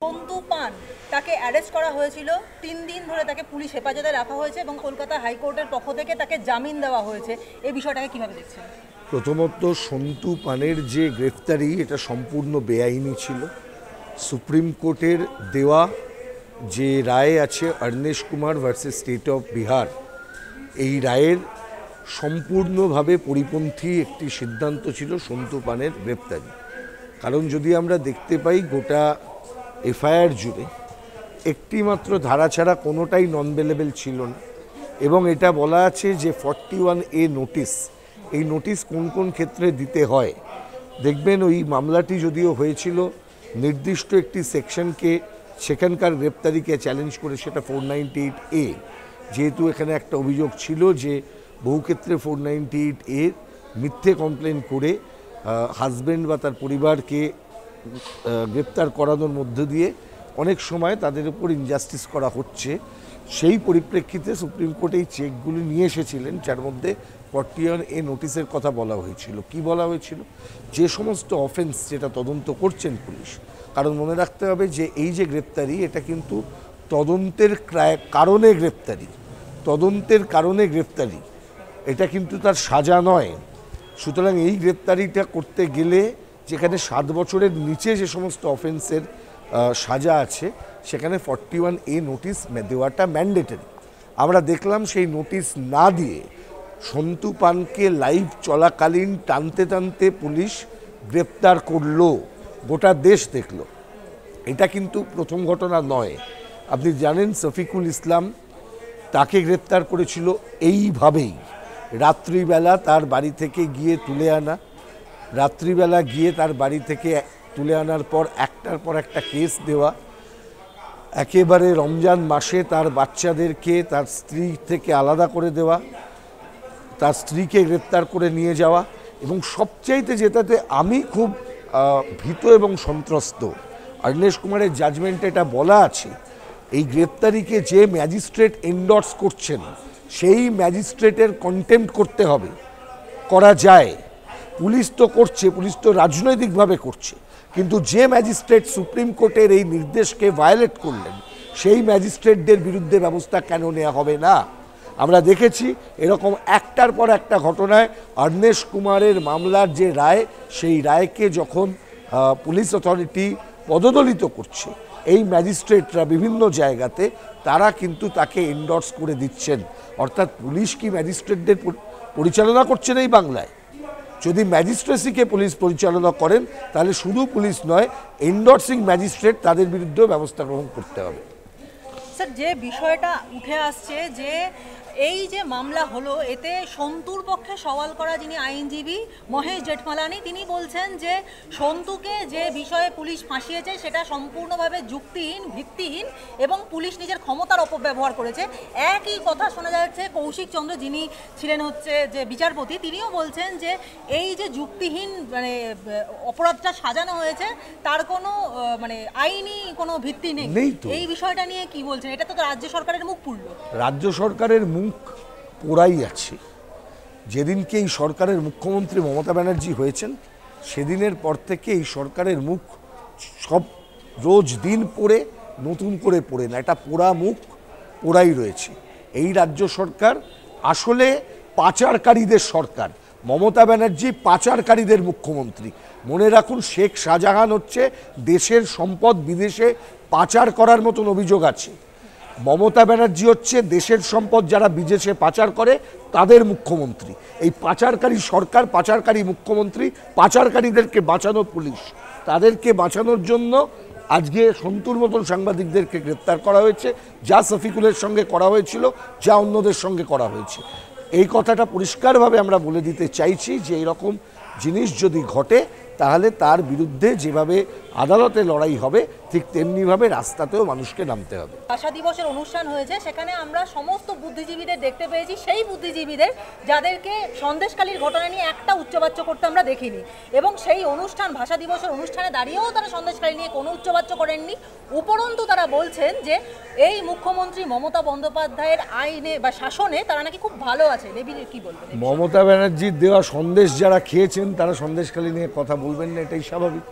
সন্তু পান তাকে অ্যারেস্ট করা হয়েছিল, 3 দিন ধরে তাকে পুলিশ হেফাজতে রাখা হয়েছে এবং কলকাতা হাইকোর্টের পক্ষ থেকে তাকে জামিন দেওয়া হয়েছে। এই বিষয়টাকে কিভাবে দেখছেন? প্রথমত, সন্তু পানের যে গ্রেফতারি এটা সম্পূর্ণ বেআইনি ছিল। সুপ্রিম কোর্টের দেওয়া যে রায় আছে Arnesh Kumar versus state of Bihar, এই রায়ের সম্পূর্ণভাবে পরিপন্থী একটি সিদ্ধান্ত ছিল সন্তু পানের গ্রেফতারি। কারণ যদি আমরা দেখতে পাই গোটা এফআইআর জুড়ে একটি মাত্র ধারা ছাড়া কোনোটাই নন বেলেবল ছিল না, এবং এটা বলা আছে যে 41A নোটিশ, এই নোটিশ কোন কোন ক্ষেত্রে দিতে হয়। দেখবেন ওই মামলাটি যদিও হয়েছিল নির্দিষ্ট একটি সেকশনকে, সেখানকার গ্রেপ্তারিকে চ্যালেঞ্জ করে, সেটা 498A, যেহেতু এখানে একটা অভিযোগ ছিল যে বহু ক্ষেত্রে 498A মিথ্যে কমপ্লেন করে হাজব্যান্ড বা তার পরিবারকে গ্রেপ্তার করানোর মধ্য দিয়ে অনেক সময় তাদের উপর ইনজাস্টিস করা হচ্ছে। সেই পরিপ্রেক্ষিতে সুপ্রিম কোর্ট এই চেকগুলি নিয়ে এসেছিলেন, যার মধ্যে 41A নোটিশের কথা বলা হয়েছিল। কি বলা হয়েছিল? যে সমস্ত অফেন্স যেটা তদন্ত করছেন পুলিশ, কারণ মনে রাখতে হবে যে এই যে গ্রেপ্তারি, এটা কিন্তু তদন্তের কারণে গ্রেপ্তারি, তদন্তের কারণে গ্রেপ্তারি, এটা কিন্তু তার সাজা নয়। সুতরাং এই গ্রেপ্তারিটা করতে গেলে যেখানে 7 বছরের নিচে যে সমস্ত অফেন্সের সাজা আছে, সেখানে 41A নোটিশ দেওয়াটা ম্যান্ডেটরি। আমরা দেখলাম সেই নোটিশ না দিয়ে সন্তু পানকে লাইভ চলাকালীন টানতে টানতে পুলিশ গ্রেপ্তার করলো, গোটা দেশ দেখলো। এটা কিন্তু প্রথম ঘটনা নয়। আপনি জানেন শফিকুল ইসলাম, তাকে গ্রেপ্তার করেছিল এইভাবেই, রাত্রিবেলা তার বাড়ি থেকে গিয়ে তুলে আনা, রাত্রিবেলা গিয়ে তার বাড়ি থেকে তুলে আনার পর একটার পর একটা কেস দেওয়া, একেবারে রমজান মাসে তার বাচ্চাদেরকে তার স্ত্রী থেকে আলাদা করে দেওয়া, তার স্ত্রীকে গ্রেপ্তার করে নিয়ে যাওয়া, এবং সবচাইতে যেটাতে আমি খুব ভীত এবং সন্ত্রস্ত, অর্নেশ কুমারের জাজমেন্টে এটা বলা আছে, এই গ্রেপ্তারিকে যে ম্যাজিস্ট্রেট এন্ডোর্স করছেন সেই ম্যাজিস্ট্রেটের কন্টেম্প্ট করতে হবে। করা যায়, পুলিশ তো করছে, পুলিশ তো রাজনৈতিকভাবে করছে, কিন্তু যে ম্যাজিস্ট্রেট সুপ্রিম কোর্টের এই নির্দেশকে ভায়োলেট করলেন, সেই ম্যাজিস্ট্রেটদের বিরুদ্ধে ব্যবস্থা কেন নেওয়া হবে না? আমরা দেখেছি এরকম একটার পর একটা ঘটনায় অর্নেশ কুমারের মামলার যে রায়, সেই রায়কে যখন পুলিশ অথরিটি পদদলিত করছে, এই ম্যাজিস্ট্রেটরা বিভিন্ন জায়গাতে তারা কিন্তু তাকে এন্ডোর্স করে দিচ্ছেন। অর্থাৎ পুলিশ কি ম্যাজিস্ট্রেটদের পরিচালনা করছেন এই বাংলায়? যদি ম্যাজিস্ট্রেসিকে পুলিশ পরিচালনা করেন, তাহলে শুধু পুলিশ নয়, এন্ডোর্সিং ম্যাজিস্ট্রেট তাদের বিরুদ্ধেও ব্যবস্থা গ্রহণ করতে হবে। স্যার, যে বিষয়টা উঠে আসছে যে এই যে মামলা হলো, এতে সন্তুর পক্ষে সওয়াল করা যিনি আইনজীবী মহেশ জেঠমালানি, তিনি বলছেন যে সন্তুকে যে বিষয়ে পুলিশ ফাঁসিয়েছে সেটা সম্পূর্ণভাবে যুক্তিহীন, ভিত্তিহীন এবং পুলিশ নিজের ক্ষমতার অপব্যবহার করেছে। একই কথা শোনা যাচ্ছে কৌশিক চন্দ্র, যিনি ছিলেন যে বিচারপতি, তিনিও বলছেন যে এই যে যুক্তিহীন অপরাধটা সাজানো হয়েছে তার কোনো আইনি কোনো ভিত্তি নেই। এই বিষয়টা নিয়ে কি বলছেন? এটা তো রাজ্য সরকারের মুখ পুরল। রাজ্য সরকারের মুখ পোড়াই আছে। যেদিনকে এই সরকারের মুখ্যমন্ত্রী মমতা ব্যানার্জি হয়েছেন, সেদিনের পর থেকে এই সরকারের মুখ সব রোজ দিন পড়ে নতুন করে পড়ে না, এটা পোড়া মুখ পোড়াই রয়েছে। এই রাজ্য সরকার আসলে পাচারকারীদের সরকার। মমতা ব্যানার্জি পাচারকারীদের মুখ্যমন্ত্রী। মনে রাখুন, শেখ শাহজাহান হচ্ছে দেশের সম্পদ বিদেশে পাচার করার মতন অভিযোগ আছে। মমতা ব্যানার্জি হচ্ছে দেশের সম্পদ যারা বিদেশে পাচার করে তাদের মুখ্যমন্ত্রী। এই পাচারকারী সরকার, পাচারকারী মুখ্যমন্ত্রী, পাচারকারীদেরকে বাঁচানো পুলিশ, তাদেরকে বাঁচানোর জন্য আজকে সন্তুর মতন সাংবাদিকদেরকে গ্রেপ্তার করা হয়েছে, যা শফিকুলের সঙ্গে করা হয়েছিল, যা অন্যদের সঙ্গে করা হয়েছে। এই কথাটা পরিষ্কারভাবে আমরা বলে দিতে চাইছি যে এরকম জিনিস যদি ঘটে, তাহলে তার বিরুদ্ধে যেভাবে আদালতে লড়াই হবে, ঠিক তেমনিভাবে রাস্তাতেও মানুষকে নামতে হবে। ভাষা দিবসের অনুষ্ঠান হয়েছে, সেখানে আমরা সমস্ত বুদ্ধিজীবীদের দেখতে পেয়েছি, সেই বুদ্ধিজীবীদের যাদেরকে সন্দেশখালীর ঘটনা নিয়ে একটা উচ্চবাচ্য করতে আমরা দেখিনি, এবং সেই অনুষ্ঠান, ভাষা দিবসের অনুষ্ঠানে দাঁড়িয়েও তারা সন্দেশখালী নিয়ে কোনো উচ্চবাচ্য করেননি। উপরন্তু তারা বলছেন যে এই মুখ্যমন্ত্রী মমতা বন্দ্যোপাধ্যায়ের আইনে বা শাসনে তারা নাকি খুব ভালো আছে। কি বলবেন? মমতা ব্যানার্জির দেওয়া সন্দেশ যারা খেয়েছেন তারা সন্দেশখালী নিয়ে কথা বলবেন না, এটাই স্বাভাবিক।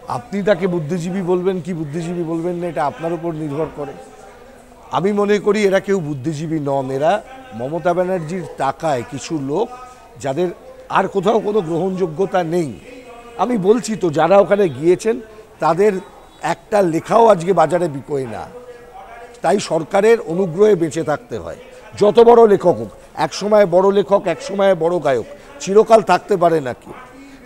আপনি তাকে বুদ্ধিজীবী বলবেন কি বুদ্ধিজীবী বলবেন না, এটা আপনার উপর নির্ভর করে। আমি মনে করি এরা কেউ বুদ্ধিজীবী নন, এরা মমতা ব্যানার্জির টাকায় কিছু লোক যাদের আর কোথাও কোনো গ্রহণযোগ্যতা নেই। আমি বলছি তো, যারা ওখানে গিয়েছেন তাদের একটা লেখাও আজকে বাজারে বিকোয় না, তাই সরকারের অনুগ্রহে বেঁচে থাকতে হয়। যত বড় লেখক হোক, এক সময় বড় লেখক, এক সময় বড় গায়ক, চিরকাল থাকতে পারে নাকি?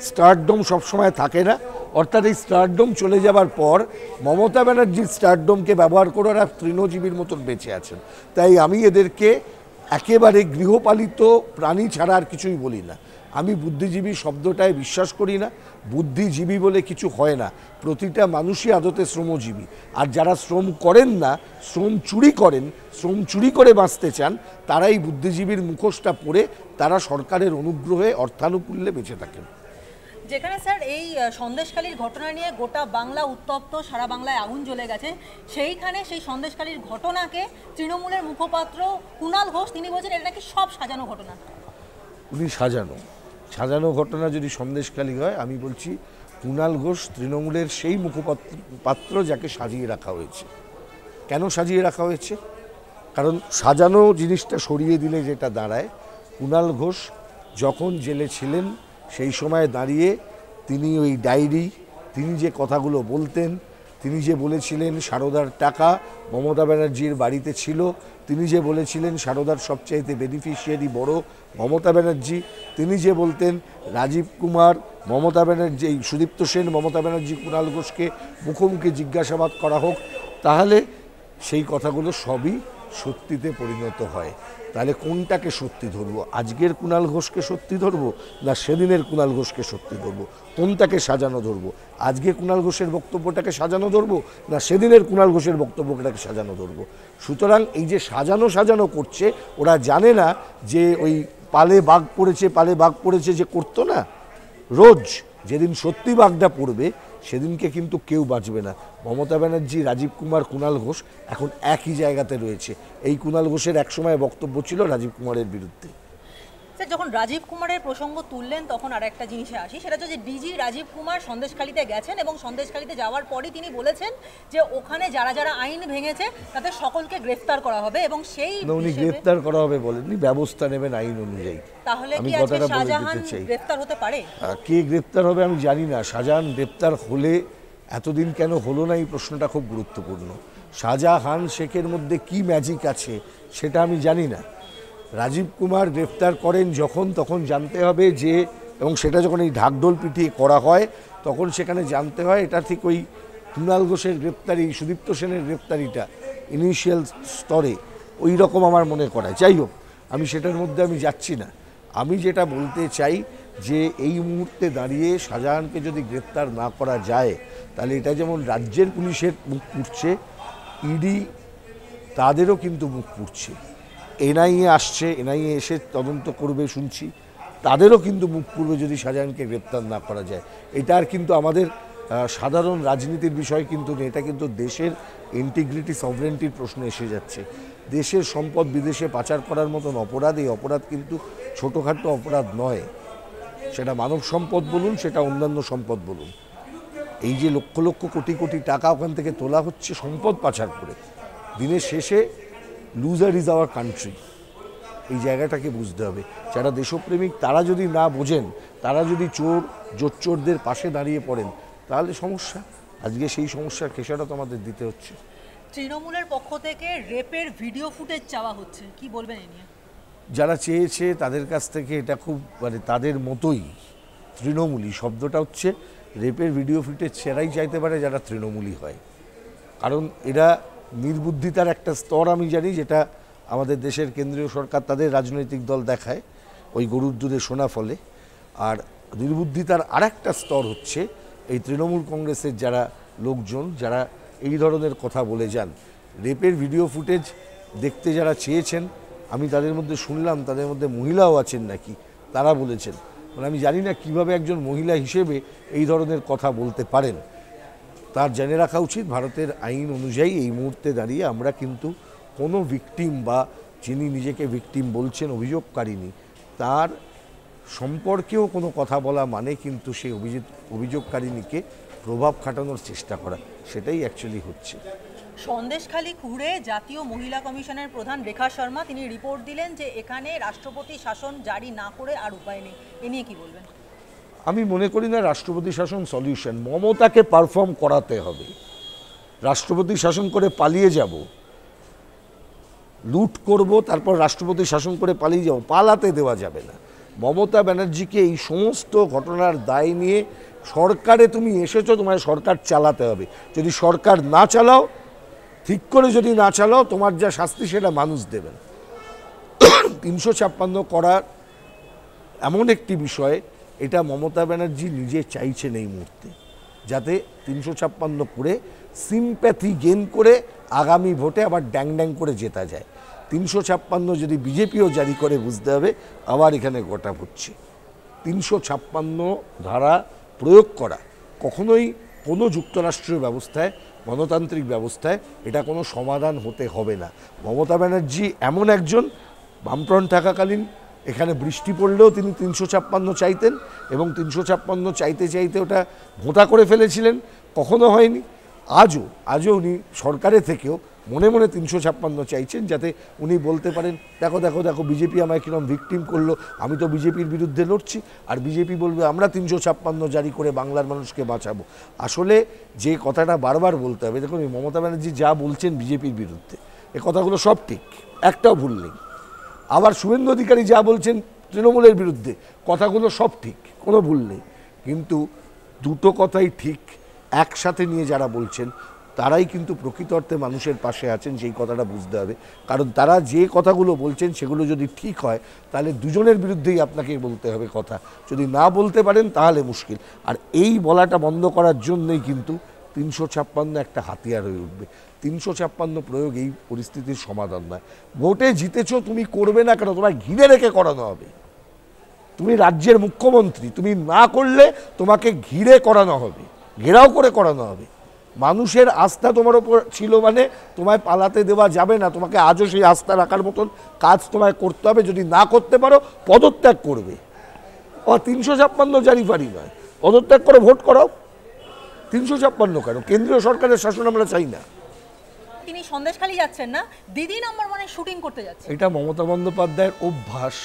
স্টারডম সবসময় থাকে না। অর্থাৎ এই স্টারডম চলে যাবার পর মমতা ব্যানার্জির স্টারডমকে ব্যবহার করে ওরা তৃণজীবীর মতন বেঁচে আছেন। তাই আমি এদেরকে একেবারে গৃহপালিত প্রাণী ছাড়া আর কিছুই বলি না। আমি বুদ্ধিজীবী শব্দটায় বিশ্বাস করি না। বুদ্ধিজীবী বলে কিছু হয় না, প্রতিটা মানুষই আদতে শ্রমজীবী। আর যারা শ্রম করেন না, শ্রম চুরি করেন, শ্রম চুরি করে বাঁচতে চান, তারাই বুদ্ধিজীবীর মুখোশটা পরে তারা সরকারের অনুগ্রহে অর্থানুকূল্যে বেঁচে থাকেন। যেখানে স্যার এই সন্দেশখালীর ঘটনা নিয়ে গোটা বাংলা উত্তপ্ত, সারা বাংলায় আগুন জ্বলে গেছে, সেইখানে সেই সন্দেশখালীর ঘটনাকে তৃণমূলের মুখপাত্র কুণাল ঘোষ তিনি বলছেন এটা নাকি সব সাজানো ঘটনা। উনি সাজানো ঘটনা যদি সন্দেশখালী হয়, আমি বলছি কুণাল ঘোষ তৃণমূলের সেই মুখপাত্র যাকে সাজিয়ে রাখা হয়েছে। কেন সাজিয়ে রাখা হয়েছে? কারণ সাজানো জিনিসটা সরিয়ে দিলে যেটা দাঁড়ায়, কুণাল ঘোষ যখন জেলে ছিলেন সেই সময় দাঁড়িয়ে তিনি ওই ডায়েরি, তিনি যে কথাগুলো বলতেন, তিনি যে বলেছিলেন সারদার টাকা মমতা ব্যানার্জির বাড়িতে ছিল, তিনি যে বলেছিলেন সারদার সবচাইতে বেনিফিশিয়ারি বড় মমতা ব্যানার্জি, তিনি যে বলতেন রাজীব কুমার মমতা ব্যানার্জি, সুদীপ্ত সেন মমতা ব্যানার্জি কুণাল ঘোষকে মুখোমুখি জিজ্ঞাসাবাদ করা হোক, তাহলে সেই কথাগুলো সবই সত্যিতে পরিণত হয়। তাহলে কোনটাকে সত্যি ধরবো? আজকের কুণাল ঘোষকে সত্যি ধরবো না সেদিনের কুণাল ঘোষকে সত্যি ধরবো? কোনটাকে সাজানো ধরবো? আজকে কুণাল ঘোষের বক্তব্যটাকে সাজানো ধরবো না সেদিনের কুণাল ঘোষের বক্তব্যটাকে সাজানো ধরবো? সুতরাং এই যে সাজানো করছে, ওরা জানে না যে ওই পালে বাঘ পড়েছে যে করতো না রোজ, যেদিন সত্যি বাঘটা পড়বে সেদিনকে কিন্তু কেউ বাঁচবে না। মমতা ব্যানার্জি, রাজীব কুমার, কুণাল ঘোষ এখন একই জায়গাতে রয়েছে। এই কুণাল ঘোষের একসময় বক্তব্য ছিল রাজীব কুমারের বিরুদ্ধে। স্যার যখন রাজীব কুমারের প্রসঙ্গ তুললেন তখন আর একটা জিনিসে আসি, সেটা হচ্ছে যে ডিজি রাজীব কুমার সন্দেশখালীতে গেছেন এবং সন্দেশখালীতে যাওয়ার পরই তিনি বলেছেন যে ওখানে যারা যারা আইন ভেঙেছে তাদের সকলকে গ্রেফতার করা হবে এবং সেই উনি গ্রেফতার করা হবে বলেননি, ব্যবস্থা নেবেন আইন অনুযায়ী। তাহলে কি আজকে শাহজাহান গ্রেফতার হতে পারে? কে গ্রেফতার হবে আমি জানি না। শাহজাহান গ্রেফতার হলে এতদিন কেন হলো না, এই প্রশ্নটা খুব গুরুত্বপূর্ণ। শাহজাহান শেখের মধ্যে কি ম্যাজিক আছে সেটা আমি জানি না। রাজীব কুমার গ্রেফতার করেন যখন, তখন জানতে হবে যে, এবং সেটা যখন এই ঢাকঢোল পিটিয়ে করা হয় তখন সেখানে জানতে হয় এটা ঠিক ওই কুণাল ঘোষের গ্রেফতারি, সুদীপ্ত সেনের গ্রেফতারিটা ইনিশিয়াল স্তরে ওই রকম আমার মনে করায়। যাই হোক, আমি সেটার মধ্যে আমি যাচ্ছি না। আমি যেটা বলতে চাই যে এই মুহূর্তে দাঁড়িয়ে শাহজাহানকে যদি গ্রেফতার না করা যায়, তাহলে এটা যেমন রাজ্যের পুলিশের মুখ পুড়ছে, ইডি তাদেরও কিন্তু মুখ পুড়ছে। এনআইএ আসছে, এনআইএ এসে তদন্ত করবে শুনছি, তাদেরও কিন্তু মুখ পুড়বে যদি শাহজাহানকে গ্রেপ্তার না করা যায়। এটা আর কিন্তু আমাদের সাধারণ রাজনীতির বিষয় কিন্তু নেই, এটা কিন্তু দেশের ইন্টিগ্রিটি, সভরেন্টির প্রশ্ন এসে যাচ্ছে। দেশের সম্পদ বিদেশে পাচার করার মতন অপরাধ, এই অপরাধ কিন্তু ছোটোখাটো অপরাধ নয়। সেটা মানব সম্পদ বলুন, সেটা অন্যান্য সম্পদ বলুন। এই যে লক্ষ লক্ষ কোটি কোটি টাকা ওখান থেকে তোলা হচ্ছে সম্পদ পাচার করে, দিনের শেষে লুজার ইজ আওয়ার কান্ট্রি। এই জায়গাটাকে বুঝতে হবে। যারা দেশপ্রেমিক তারা যদি না বোঝেন, তারা যদি জোচ্চোরদের পাশে দাঁড়িয়ে পড়েন, তাহলে সমস্যা। আজকে সেই সমস্যার খেসারত আমাদের দিতে হচ্ছে। তৃণমূলের পক্ষ থেকে রেপের ভিডিও ফুটেজ চাওয়া হচ্ছে, কি বলবেন এই নিয়ে? যারা চেয়েছে তাদের কাছ থেকে এটা খুব তাদের মতোই তৃণমূলী শব্দটা হচ্ছে, রেপের ভিডিও ফুটেজ সেরাই চাইতে পারে যারা তৃণমূলী হয়। কারণ এরা নির্বুদ্ধিতার একটা স্তর আমি জানি, যেটা আমাদের দেশের কেন্দ্রীয় সরকার তাদের রাজনৈতিক দল দেখায় ওই গরুর দুধে সোনা ফলে। আর নির্বুদ্ধিতার আর একটা স্তর হচ্ছে এই তৃণমূল কংগ্রেসের যারা লোকজন, যারা এই ধরনের কথা বলে যান। রেপের ভিডিও ফুটেজ দেখতে যারা চেয়েছেন, আমি তাদের মধ্যে শুনলাম তাদের মধ্যে মহিলাও আছেন নাকি, তারা বলেছেন। মানে আমি জানি না কিভাবে একজন মহিলা হিসেবে এই ধরনের কথা বলতে পারেন। তার জেনে রাখা উচিত ভারতের আইন অনুযায়ী এই মুহূর্তে দাঁড়িয়ে আমরা কিন্তু কোনো ভিকটিম বা যিনি নিজেকে ভিকটিম বলছেন, অভিযোগকারিনী, তার সম্পর্কেও কোনো কথা বলা মানে কিন্তু সেই অভিযোগকারিনীকে প্রভাব খাটানোর চেষ্টা করা, সেটাই অ্যাকচুয়ালি হচ্ছে। সন্দেশখালী ঘুরে জাতীয় মহিলা কমিশনের প্রধান রেখা শর্মা তিনি রিপোর্ট দিলেন যে এখানে রাষ্ট্রপতি শাসন জারি না করে আর উপায় নেই, এ নিয়ে কি বলবেন? আমি মনে করি না রাষ্ট্রপতি শাসন সলিউশন। মমতাকে পারফর্ম করাতে হবে। রাষ্ট্রপতি শাসন করে পালিয়ে যাব, লুট করব, তারপর রাষ্ট্রপতি শাসন করে পালিয়ে যাব, পালাতে দেওয়া যাবে না। মমতা ব্যানার্জিকে এই সমস্ত ঘটনার দায় নিয়ে সরকারে তুমি এসেছো, তোমার সরকার চালাতে হবে। যদি সরকার না চালাও, ঠিক করে যদি না চালাও, তোমার যা শাস্তি সেটা মানুষ দেবেন। 356 করার এমন একটি বিষয়, এটা মমতা ব্যানার্জি নিজে চাইছেন এই মুহূর্তে, যাতে 356 করে সিম্প্যাথি গেইন করে আগামী ভোটে আবার ড্যাং ড্যাং করে জেতা যায়। 356 যদি বিজেপিও জারি করে, বুঝতে হবে আবার এখানে গোটা হচ্ছে। 356 ধারা প্রয়োগ করা কখনোই কোনো যুক্তরাষ্ট্রীয় ব্যবস্থায়, গণতান্ত্রিক ব্যবস্থায় এটা কোনো সমাধান হতে হবে না। মমতা ব্যানার্জি এমন একজন, বামফ্রন্ট থাকাকালীন এখানে বৃষ্টি পড়লেও তিনি 356 চাইতেন, এবং 356 চাইতে চাইতে ওটা ভোঁতা করে ফেলেছিলেন, কখনো হয়নি। আজও উনি সরকারে থেকেও মনে মনে 356 চাইছেন, যাতে উনি বলতে পারেন দেখো দেখো দেখো বিজেপি আমায় কিরম ভিকটিম করলো, আমি তো বিজেপির বিরুদ্ধে লড়ছি, আর বিজেপি বলবে আমরা 356 জারি করে বাংলার মানুষকে বাঁচাবো। আসলে যে কথাটা বারবার বলতে হবে, দেখুন মমতা ব্যানার্জি যা বলছেন বিজেপির বিরুদ্ধে, এ কথাগুলো সব ঠিক, একটাও ভুল নেই। আবার শুভেন্দু অধিকারী যা বলছেন তৃণমূলের বিরুদ্ধে, কথাগুলো সব ঠিক, কোনো ভুল নেই। কিন্তু দুটো কথাই ঠিক একসাথে নিয়ে যারা বলছেন, তারাই কিন্তু প্রকৃত অর্থে মানুষের পাশে আছেন, সেই কথাটা বুঝতে হবে। কারণ তারা যে কথাগুলো বলছেন সেগুলো যদি ঠিক হয়, তাহলে দুজনের বিরুদ্ধেই আপনাকে বলতে হবে কথা। যদি না বলতে পারেন তাহলে মুশকিল। আর এই বলাটা বন্ধ করার জন্যই কিন্তু 356 একটা হাতিয়ার হয়ে উঠবে। 356 প্রয়োগ এই পরিস্থিতির সমাধান নয়। ভোটে জিতেছ, তুমি করবে না কেন? তোমায় ঘিরে রেখে করানো হবে। তুমি রাজ্যের মুখ্যমন্ত্রী, তুমি না করলে তোমাকে ঘিরে করানো হবে, ঘেরাও করে করানো হবে। মানুষের আস্থা তোমার ওপর ছিল মানে তোমায় পালাতে দেওয়া যাবে না। তোমাকে আজও সেই আস্থা রাখার মতন কাজ তোমায় করতে হবে। যদি না করতে পারো, পদত্যাগ করবে। 356 জারি ফারি নয়, পদত্যাগ করে ভোট করাও। 356 কেন? কেন্দ্রীয় সরকারের শাসন আমরা চাই না। তিনি সন্দেশখালী যাচ্ছেন না, দিদি নাম্বার 1-এ শুটিং করতে যাচ্ছেন। এটা মমতা বন্দ্যোপাধ্যায়ের অভ্যাস।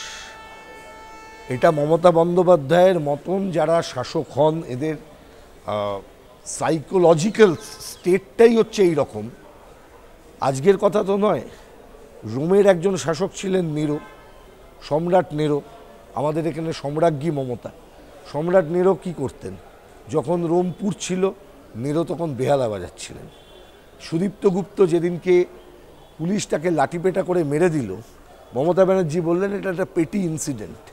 এটা মমতা বন্দ্যোপাধ্যায়ের মতন যারা শাসক হন, এদের সাইকোলজিক্যাল স্টেটটাই হচ্ছে এই রকম। আজকের কথা তো নয়, রোমের একজন শাসক ছিলেন নেরো, সম্রাট নেরো। আমাদের এখানে সম্রাজ্ঞী মমতা। সম্রাট নেরো কি করতেন? যখন রোম পুড়ছিল, নেরো তখন বেহালা বাজাচ্ছিলেন। সুদীপ্ত গুপ্ত যেদিনকে পুলিশটাকে লাঠিপেটা করে মেরে দিল, মমতা ব্যানার্জি বললেন এটা একটা পেটি ইনসিডেন্ট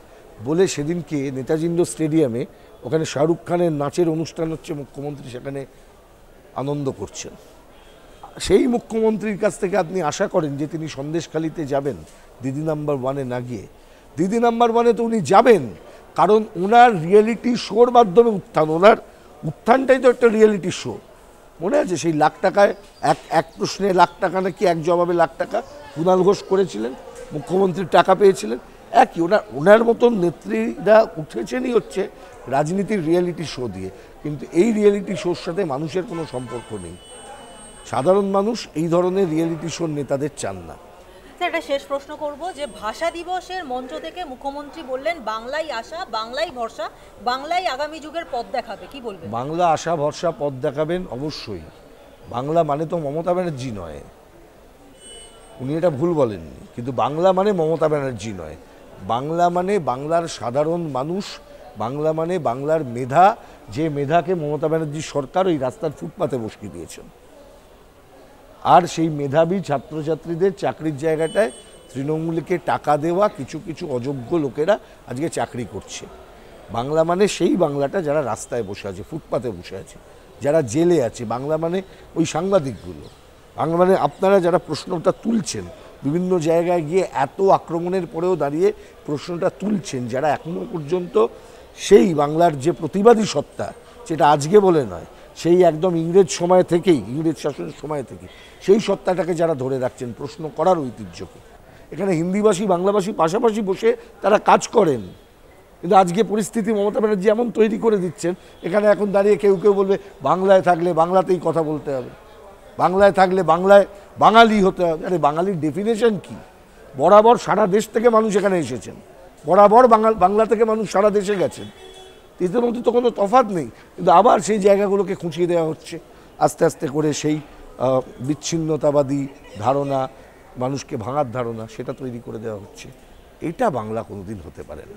বলে সেদিনকে নেতাজি ইন্ডোর স্টেডিয়ামে, ওখানে শাহরুখ খানের নাচের অনুষ্ঠান হচ্ছে, মুখ্যমন্ত্রী সেখানে আনন্দ করছেন। সেই মুখ্যমন্ত্রীর কাছ থেকে আপনি আশা করেন যে তিনি সন্দেশখালীতে যাবেন দিদি নাম্বার 1-এ না গিয়ে? দিদি নাম্বার 1-এ তো উনি যাবেন, কারণ ওনার রিয়েলিটি শোর মাধ্যমে উত্থান। ওনার উত্থানটাই তো একটা রিয়েলিটি শো। মনে আছে সেই লাখ টাকায় এক প্রশ্নে লাখ টাকা নাকি এক জবাবে লাখ টাকা কুণাল ঘোষ করেছিলেন, মুখ্যমন্ত্রীর টাকা পেয়েছিলেন। একই ওনার মতন নেত্রীরা উঠেছেনই হচ্ছে রাজনীতির রিয়েলিটি শো দিয়ে। কিন্তু এই রিয়েলিটি শোর সাথে মানুষের কোনো সম্পর্ক নেই। সাধারণ মানুষ এই ধরনের রিয়েলিটি শোর নেতাদের চান না। একটা শেষ প্রশ্ন করব, যে ভাষা দিবসের মঞ্চ থেকে মুখ্যমন্ত্রী বললেন বাংলাই আশা, বাংলাই ভরসা, বাংলাই আগামী যুগের পথ দেখাবে, কি বলবেন? বাংলা আশা ভরসা পথ দেখাবেন অবশ্যই। বাংলা মানে তো মমতা ব্যানার্জি নয়, উনি এটা ভুল বলেননি। কিন্তু বাংলা মানে মমতা ব্যানার্জি নয়। বাংলা মানে বাংলার সাধারণ মানুষ, বাংলা মানে বাংলার মেধা, যে মেধাকে মমতা ব্যানার্জি সরকার ওই রাস্তার ফুটপাতে বসিয়ে দিয়েছেন। আর সেই মেধাবী ছাত্রছাত্রীদের চাকরির জায়গাটায় তৃণমূলকে টাকা দেওয়া কিছু কিছু অযোগ্য লোকেরা আজকে চাকরি করছে। বাংলা মানে সেই বাংলাটা যারা রাস্তায় বসে আছে, ফুটপাতে বসে আছে, যারা জেলে আছে। বাংলা মানে ওই সাংবাদিকগুলো। বাংলা মানে আপনারা যারা প্রশ্নটা তুলছেন, বিভিন্ন জায়গায় গিয়ে এত আক্রমণের পরেও দাঁড়িয়ে প্রশ্নটা তুলছেন, যারা এখনও পর্যন্ত সেই বাংলার যে প্রতিবাদী সত্তা, যেটা আজকে বলে নয়, সেই একদম ইংরেজ সময় থেকেই, ইংরেজ শাসনের সময় থেকে সেই সত্তাটাকে যারা ধরে রাখছেন, প্রশ্ন করার ঐতিহ্যকে। এখানে হিন্দিভাষী বাংলাভাষী পাশাপাশি বসে তারা কাজ করেন। কিন্তু আজকে পরিস্থিতি মমতা ব্যানার্জি এমন তৈরি করে দিচ্ছেন, এখানে এখন দাঁড়িয়ে কেউ কেউ বলবে বাংলায় থাকলে বাংলাতেই কথা বলতে হবে, বাংলায় থাকলে বাংলায় বাঙালি হতে হবে। আরে বাঙালির ডেফিনেশন কি? বরাবর সারা দেশ থেকে মানুষ এখানে এসেছেন, বরাবর বাংলা থেকে মানুষ সারা দেশে গেছেন, এদের মধ্যে তো কোনো তফাৎ নেই। কিন্তু আবার সেই জায়গাগুলোকে খুঁচিয়ে দেওয়া হচ্ছে আস্তে আস্তে করে, সেই বিচ্ছিন্নতাবাদী ধারণা, মানুষকে ভাঙার ধারণা, সেটা তৈরি করে দেওয়া হচ্ছে। এটা বাংলা কোনোদিন হতে পারে না।